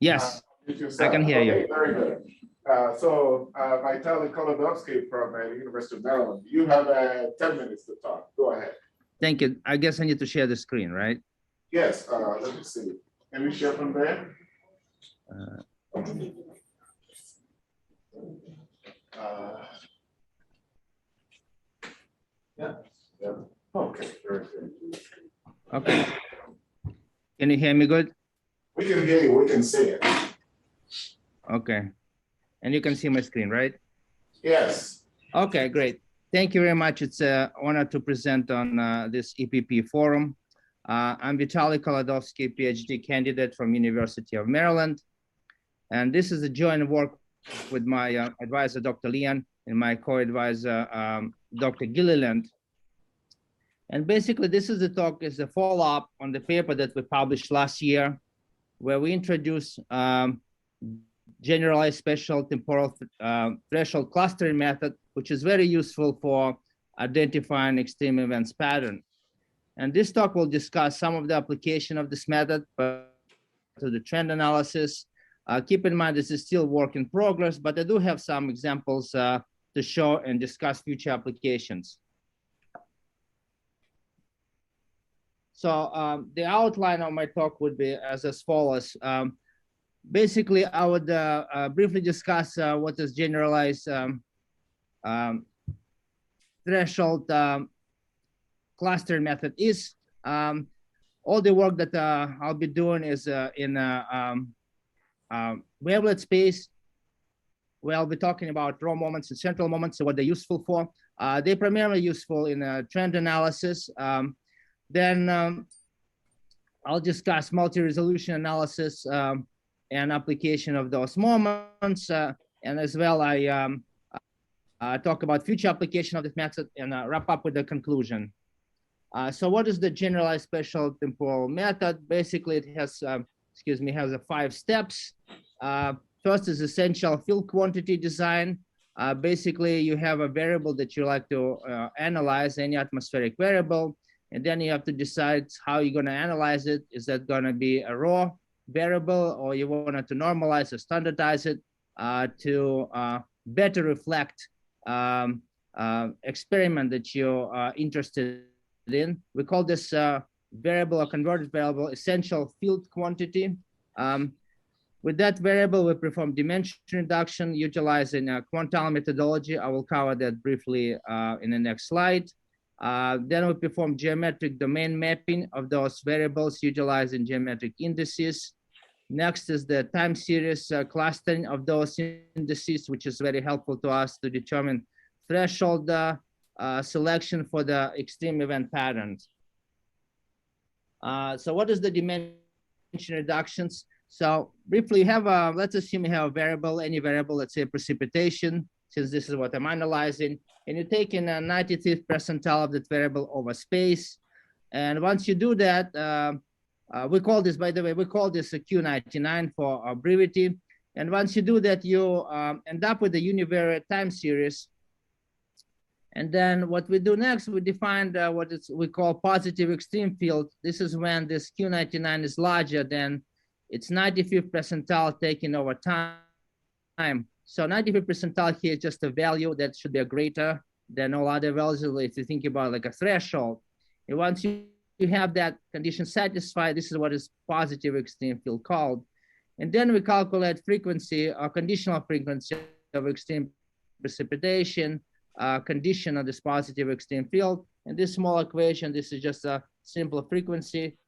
Yes, You I can hear you. Okay, very good. Vitaly Kholodovsky from the University of Maryland, you have 10 minutes to talk. Go ahead. Thank you. I guess I need to share the screen, right? Yes, let me see. Can we share from there? Yeah. Okay, very good. Okay. Can you hear me good? We can hear you, we can see it. Okay. And you can see my screen, right? Yes. Okay, great. Thank you very much. It's an honor to present on this EPP forum. I'm Vitaly Kholodovsky, PhD candidate from University of Maryland. And this is a joint work with my advisor, Dr. Leon, and my co-advisor, Dr. Gilliland. And basically, this is the talk is a follow-up on the paper that we published last year, where we introduced generalized spatial temporal threshold clustering method, which is very useful for identifying extreme events pattern. And this talk will discuss some of the application of this method to the trend analysis. Keep in mind, this is still work in progress, but I do have some examples to show and discuss future applications. So the outline of my talk would be as follows. Basically, I would briefly discuss what is generalized threshold clustering method is. All the work that I'll be doing is in wavelet space, where I'll be talking about raw moments and central moments and what they're useful for. They're primarily useful in trend analysis. Then I'll discuss multi-resolution analysis and application of those moments. And as well, I talk about future application of this method and wrap up with the conclusion. So what is the generalized spatial temporal method? Basically, it has, has 5 steps. First is essential field quantity design. Basically, you have a variable that you like to analyze, any atmospheric variable. And then you have to decide how you're going to analyze it. Is that going to be a raw variable, or you want to normalize or standardize it to better reflect experiment that you're interested in? We call this variable or converted variable essential field quantity. With that variable, we perform dimension reduction utilizing a quantile methodology. I will cover that briefly in the next slide. Then we perform geometric domain mapping of those variables utilizing geometric indices. Next is the time series clustering of those indices, which is very helpful to us to determine threshold selection for the extreme event patterns. So what is the dimension reductions? So briefly, you have let's assume you have a variable, any variable, let's say precipitation, since this is what I'm analyzing, and you're taking a 95th percentile of that variable over space. And once you do that, we call this, by the way, we call this a Q99 for brevity. And once you do that, you end up with a univariate time series. And then what we do next, we define we call positive extreme field. This is when this Q99 is larger than its 95th percentile taken over time. So 95th percentile here is just a value that should be greater than all other values. If you think about like a threshold, and once you have that condition satisfied, this is what is positive extreme field called. And then we calculate frequency or conditional frequency of extreme precipitation, condition of this positive extreme field. And this small equation, this is just a simple frequency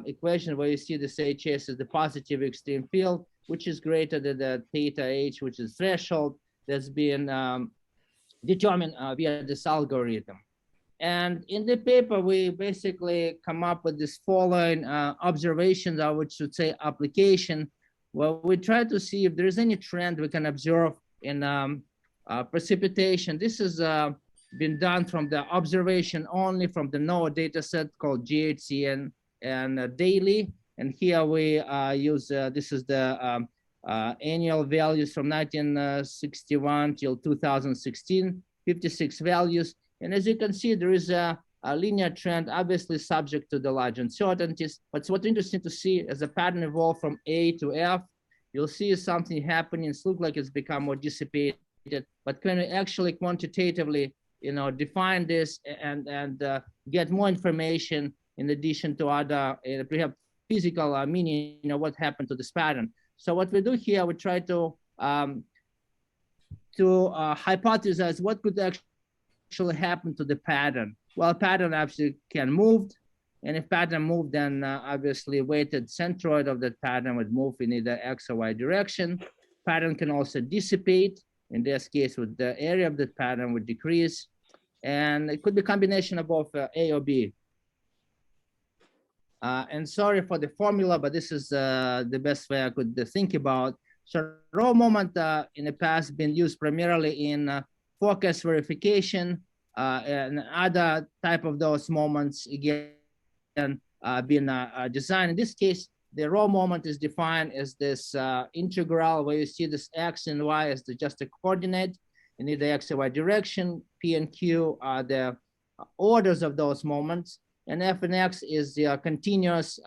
equation where you see this HS is the positive extreme field, which is greater than the theta H, which is threshold that's being determined via this algorithm. And in the paper, we basically come up with this following observations, I should say application, where we try to see if there's any trend we can observe in precipitation. This has been done from the observation only from the NOAA data set called GHC and daily. And here we use, this is the annual values from 1961 till 2016, 56 values. And as you can see, there is a linear trend, obviously subject to the large uncertainties. But what's interesting to see as the pattern evolved from A to F, you'll see something happening. It looks like it's become more dissipated, but can we actually quantitatively, define this and get more information in addition to other perhaps physical meaning, what happened to this pattern. So what we do here, we try to hypothesize what could actually happen to the pattern. Well, pattern actually can move, and if pattern moved, then obviously weighted centroid of that pattern would move in either X or Y direction. Pattern can also dissipate. In this case, with the area of the pattern would decrease. And it could be a combination of both A or B. And sorry for the formula, but this is the best way I could think about. So raw moment in the past been used primarily in focus verification and other type of those moments, again, been designed. In this case, the raw moment is defined as this integral where you see this X and Y as just a coordinate in either X or Y direction. P and Q are the orders of those moments. And F and X is the continuous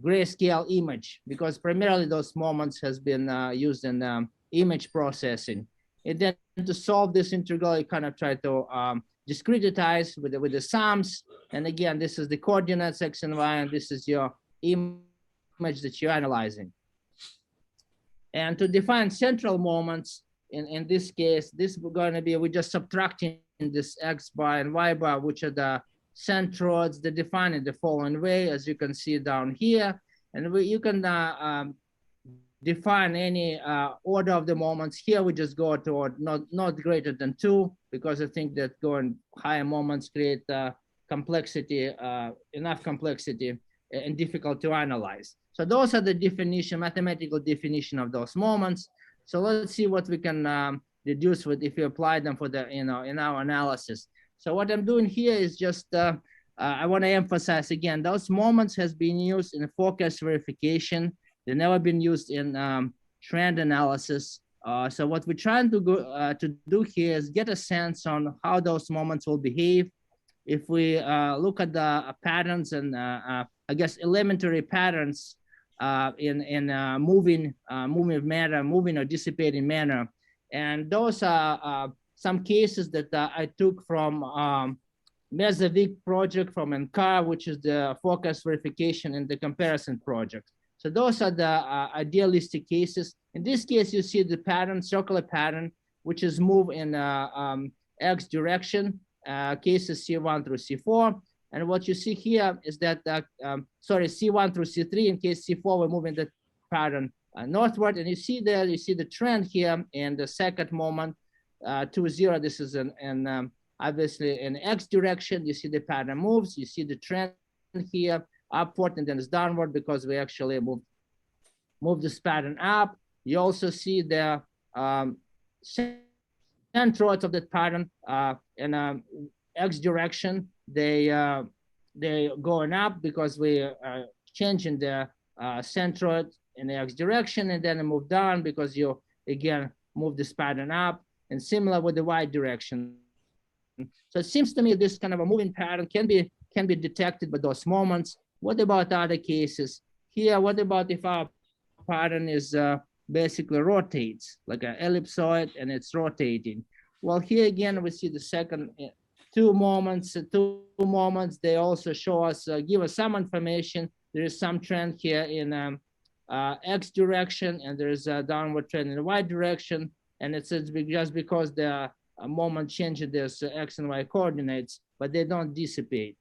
grayscale image, because primarily those moments has been used in image processing. And then to solve this integral, you kind of try to discretize with the sums. And again, this is the coordinates X and Y, and this is your image that you're analyzing. And to define central moments, in this case, this is going to be, we're just subtracting this X bar and Y bar, which are the centroids. They define it the following way, as you can see down here. And you can define any order of the moments. Here we just go toward not greater than 2, because I think that going higher moments create complexity, enough complexity and difficult to analyze. So those are the definition, mathematical definition of those moments. So let's see what we can deduce with if we apply them for the, in our analysis. So what I'm doing here is just, I want to emphasize again, those moments has been used in focus verification. They've never been used in trend analysis. So what we're trying to do here is get a sense on how those moments will behave. If we look at the patterns and I guess elementary patterns in moving manner, moving or dissipating manner. And those are some cases that I took from Mesovic project from NCAR, which is the focus verification and the comparison project. So those are the idealistic cases. In this case, you see the pattern, circular pattern, which is move in X direction, cases C1 through C4. And what you see here is that, C1 through C3, in case C4, we're moving the pattern northward. And you see there, you see the trend here in the second moment, 2, 0. This is obviously in X direction. You see the pattern moves. You see the trend here upward, and then it's downward because we actually move this pattern up. You also see the centroids of that pattern in X direction. They're going up because we are changing the centroid in the X direction, and then move down because you again move this pattern up, and similar with the Y direction. So it seems to me this kind of a moving pattern can be detected by those moments. What about other cases? Here, what about if our pattern is basically rotates, like an ellipsoid and it's rotating? Well, here again, we see the second two moments, they also show us, give us some information. There is some trend here in X direction, and there's a downward trend in the Y direction. And it's just because the moment changes there's X and Y coordinates, but they don't dissipate.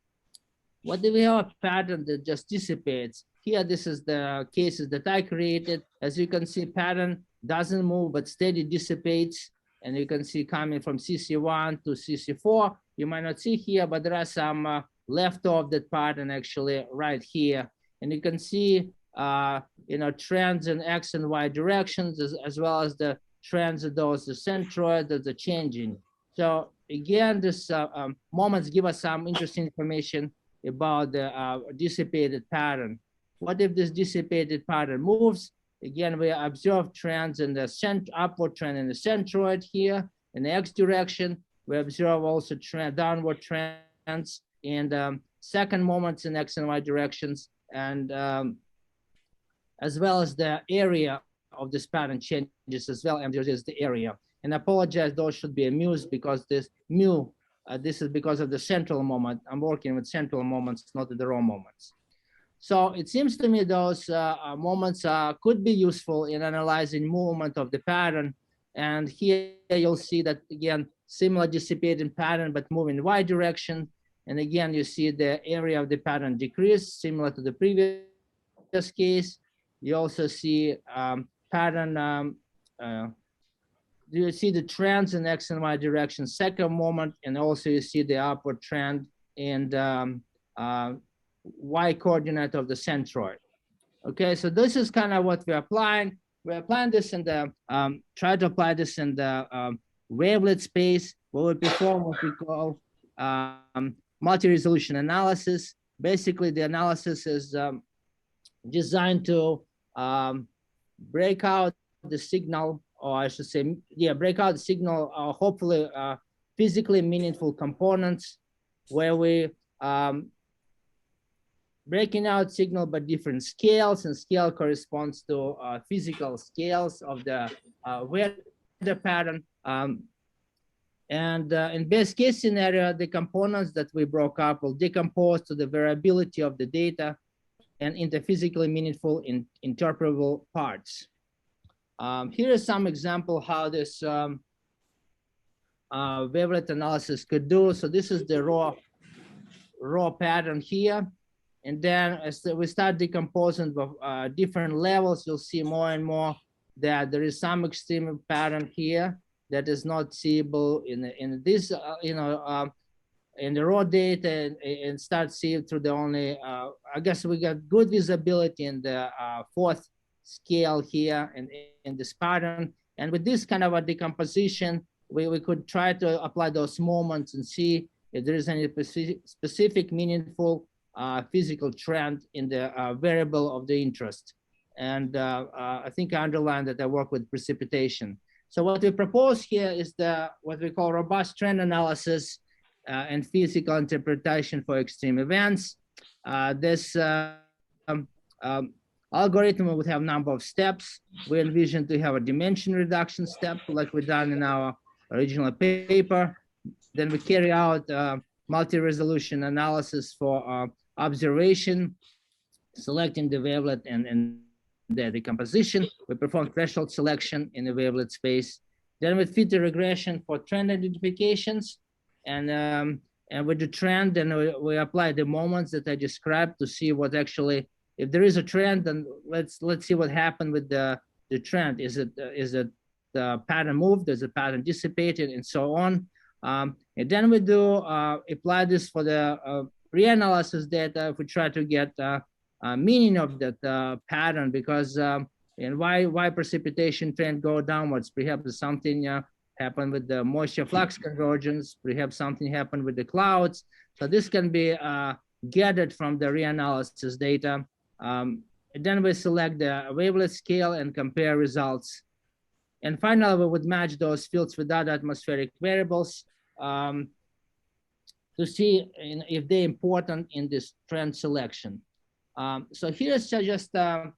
What do we have? A pattern that just dissipates. Here, this is the cases that I created. As you can see, pattern doesn't move, but steady dissipates. And you can see coming from CC1 to CC4. You might not see here, but there are some left of that pattern actually right here. And you can see, trends in X and Y directions, as well as the trends of those, the centroid, that are changing. So again, this moments give us some interesting information about the dissipated pattern. What if this dissipated pattern moves? Again, we observe trends in the upward trend in the centroid here in the X direction. We observe also downward trends in the second moments in X and Y directions. And as well as the area of this pattern changes as well, and there is the area. And I apologize, those should be mu's because this mu, this is because of the central moment. I'm working with central moments, not the raw moments. So it seems to me those moments could be useful in analyzing movement of the pattern. And here you'll see that, again, similar dissipating pattern, but moving in y direction. And again, you see the area of the pattern decrease, similar to the previous case. You also see pattern, you see the trends in x and y direction, second moment, and also you see the upward trend in the y coordinate of the centroid. Okay, so this is kind of what we're applying. We're applying this in the, try to apply this in the wavelet space, where we perform what we call multi-resolution analysis. Basically, the analysis is designed to break out the signal, or I should say, yeah, break out the signal, hopefully physically meaningful components, where we breaking out signal by different scales, and scale corresponds to physical scales of the weather pattern. And in best case scenario, the components that we broke up will decompose to the variability of the data and into physically meaningful interpretable parts. Here is some example how this wavelet analysis could do. So this is the raw pattern here. And then as we start decomposing different levels, you'll see more and more that there is some extreme pattern here that is not seeable in this, in the raw data, and start seeing through the only, I guess we got good visibility in the fourth scale here in this pattern. And with this kind of a decomposition, we could try to apply those moments and see if there is any specific meaningful physical trend in the variable of the interest. And I think I underlined that I work with precipitation. So what we propose here is what we call robust trend analysis and physical interpretation for extreme events. This algorithm would have a number of steps. We envision to have a dimension reduction step, like we done in our original paper. Then we carry out multi-resolution analysis for observation, selecting the wavelet and the decomposition. We perform threshold selection in the wavelet space. Then we fit the regression for trend identifications, and with the trend, then we apply the moments that I described to see what actually, if there is a trend, then let's see what happened with the trend. Is it the pattern moved? Is the pattern dissipated, and so on? And then we do apply this for the reanalysis data. If we try to get meaning of that pattern, because and why precipitation trend go downwards? Perhaps something happened with the moisture flux convergence. Perhaps something happened with the clouds. So this can be gathered from the reanalysis data. And then we select the wavelet scale and compare results. And finally, we would match those fields with other atmospheric variables to see if they're important in this trend selection. So here's just an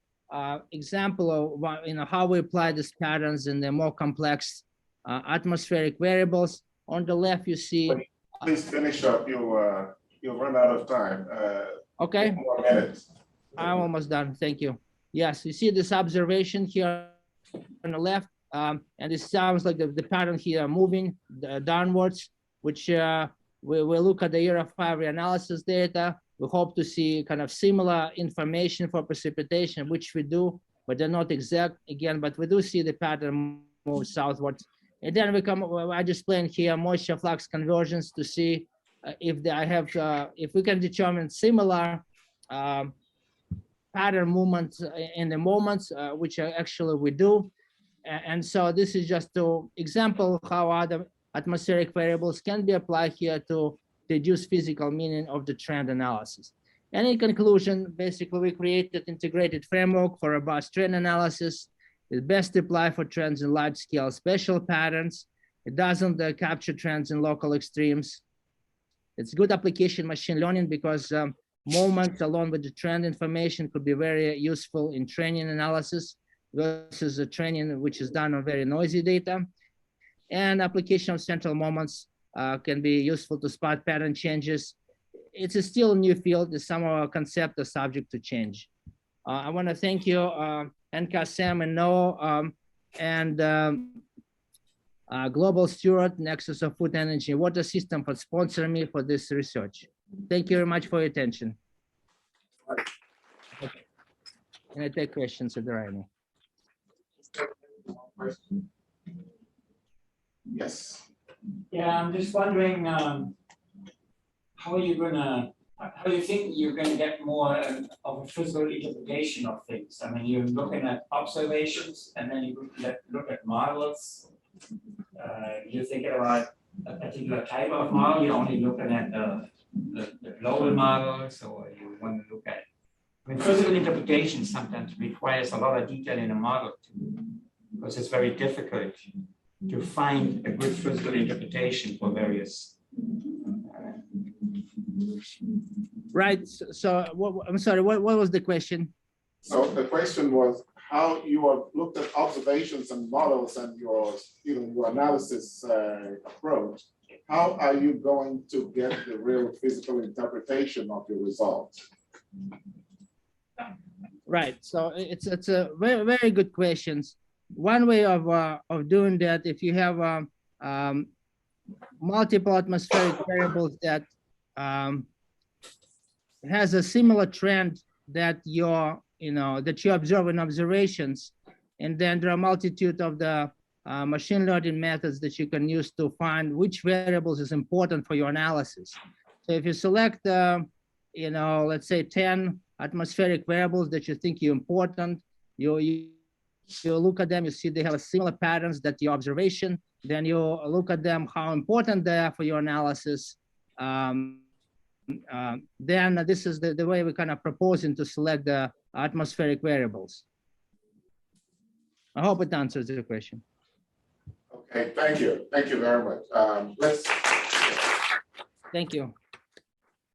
example of how we apply these patterns in the more complex atmospheric variables. On the left, you see. Please finish up. You'll run out of time. Okay. 4 more minutes. I'm almost done. Thank you. Yes, you see this observation here on the left, and it sounds like the pattern here moving downwards, which we look at the year of 5 reanalysis data. We hope to see kind of similar information for precipitation, which we do, but they're not exact again, but we do see the pattern move southwards. And then we come, I just explained here moisture flux convergence to see if we can determine similar pattern movements in the moments, which actually we do. And so this is just an example how other atmospheric variables can be applied here to deduce physical meaning of the trend analysis. And in conclusion, basically we created integrated framework for robust trend analysis. It's best applied for trends in large scale spatial patterns. It doesn't capture trends in local extremes. It's good application machine learning because moments along with the trend information could be very useful in training analysis versus the training which is done on very noisy data. And application of central moments can be useful to spot pattern changes. It's a still new field. Some of our concepts are subject to change. I want to thank you, NCASM and NOAA, and Global Steward, Nexus of Food, Energy, and Water System for sponsoring me for this research. Thank you very much for your attention. Okay. Can I take questions if there are any? Yes. Yeah, I'm just wondering, how do you think you're gonna get more of a physical interpretation of things? I mean, you're looking at observations and then you look at models. You're thinking about a particular type of model, you're only looking at the global models, or you want to look at, I mean, physical interpretation sometimes requires a lot of detail in a model too, because it's very difficult to find a good physical interpretation for various. Right. So I'm sorry, what was the question? So the question was how you have looked at observations and models and your analysis approach. How are you going to get the real physical interpretation of your results? Right. So it's a very, very good questions. One way of doing that, if you have multiple atmospheric variables that has a similar trend that you observe in observations, and then there are a multitude of the machine learning methods that you can use to find which variables is important for your analysis. So if you select, let's say 10 atmospheric variables that you think are important, you look at them, you see they have similar patterns that your observation, then you look at them, how important they are for your analysis. Then this is the way we're kind of proposing to select the atmospheric variables. I hope it answers your question. Okay, thank you. Thank you very much. Thank you.